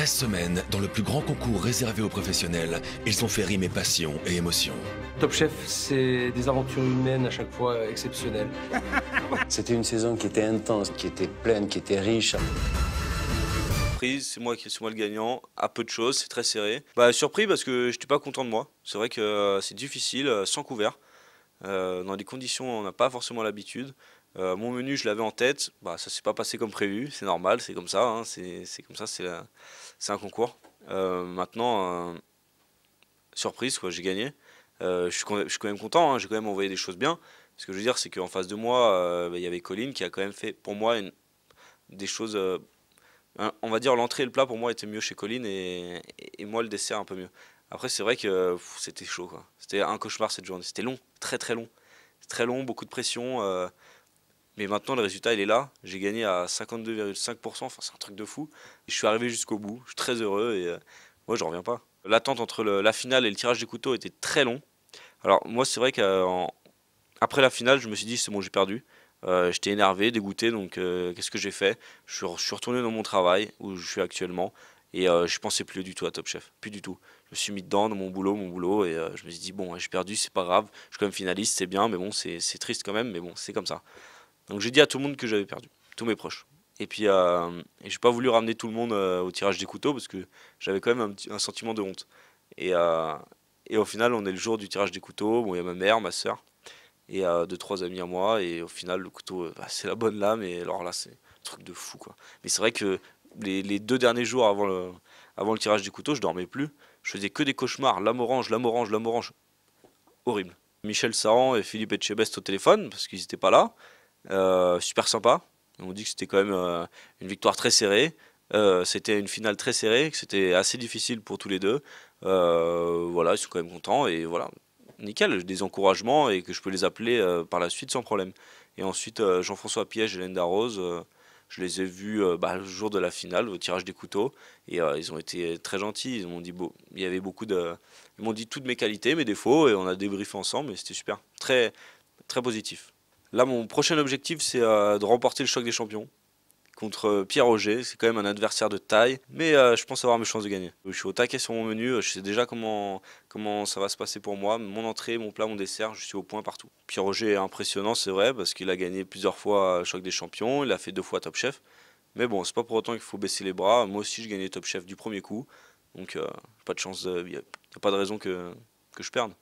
13 semaines dans le plus grand concours réservé aux professionnels, ils ont fait rimer passion et émotion. Top Chef, c'est des aventures humaines à chaque fois exceptionnelles. C'était une saison qui était intense, qui était pleine, qui était riche. C'est moi le gagnant, à peu de choses, c'est très serré. Surpris parce que je n'étais pas content de moi. C'est vrai que c'est difficile, sans couvert. Dans des conditions où on n'a pas forcément l'habitude. Mon menu, je l'avais en tête, ça s'est pas passé comme prévu, c'est normal, c'est comme ça, hein, c'est comme ça, c'est un concours. Maintenant, surprise, quoi, j'ai gagné. Je suis quand même content, hein, j'ai quand même envoyé des choses bien. Ce que je veux dire, c'est qu'en face de moi, il y avait Colline qui a quand même fait pour moi des choses. On va dire l'entrée et le plat pour moi étaient mieux chez Colline et moi le dessert un peu mieux. Après, c'est vrai que c'était chaud, quoi. C'était un cauchemar cette journée, c'était long, très très long. Très long, beaucoup de pression. Mais maintenant, le résultat, il est là. J'ai gagné à 52,5%. Enfin, c'est un truc de fou. Et je suis arrivé jusqu'au bout. Je suis très heureux et moi, je reviens pas. L'attente entre la finale et le tirage des couteaux était très long. Alors, moi, c'est vrai qu'après la finale, je me suis dit, c'est bon, j'ai perdu. J'étais énervé, dégoûté. Donc, qu'est-ce que j'ai fait? Je suis retourné dans mon travail, où je suis actuellement. Et je pensais plus du tout à Top Chef. Plus du tout. Je me suis mis dedans, dans mon boulot. Et je me suis dit, bon, j'ai perdu, c'est pas grave. Je suis quand même finaliste, c'est bien. Mais bon, c'est triste quand même. Mais bon, c'est comme ça. Donc j'ai dit à tout le monde que j'avais perdu, tous mes proches. Et puis j'ai pas voulu ramener tout le monde au tirage des couteaux parce que j'avais quand même un sentiment de honte. Et au final, on est le jour du tirage des couteaux. Bon, il y a ma mère, ma soeur et deux, trois amis à moi. Et au final, le couteau, c'est la bonne lame. Et alors là, c'est un truc de fou, quoi. Mais c'est vrai que les 2 derniers jours avant le tirage des couteaux, je dormais plus. Je faisais que des cauchemars. Lame orange, lame orange, lame orange. Horrible. Michel Saran et Philippe Etchebest au téléphone parce qu'ils n'étaient pas là. Super sympa. On dit que c'était quand même une victoire très serrée. C'était une finale très serrée, que c'était assez difficile pour tous les deux. Voilà, ils sont quand même contents et voilà, nickel, j'ai des encouragements et que je peux les appeler par la suite sans problème. Et ensuite, Jean-François Piège et Hélène Darroze, je les ai vus le jour de la finale, au tirage des couteaux, et ils ont été très gentils. Ils m'ont dit, il y avait ils m'ont dit toutes mes qualités, mes défauts, et on a débriefé ensemble, et c'était super, très, très positif. Là, mon prochain objectif, c'est de remporter le choc des champions contre Pierre Auger. C'est quand même un adversaire de taille, mais je pense avoir mes chances de gagner. Je suis au taquet sur mon menu, je sais déjà comment ça va se passer pour moi. Mon entrée, mon plat, mon dessert, je suis au point partout. Pierre Auger est impressionnant, c'est vrai, parce qu'il a gagné plusieurs fois le choc des champions, il a fait 2 fois Top Chef. Mais bon, c'est pas pour autant qu'il faut baisser les bras. Moi aussi, je gagnais Top Chef du premier coup, donc pas de chance, il n'y a pas de raison que je perde.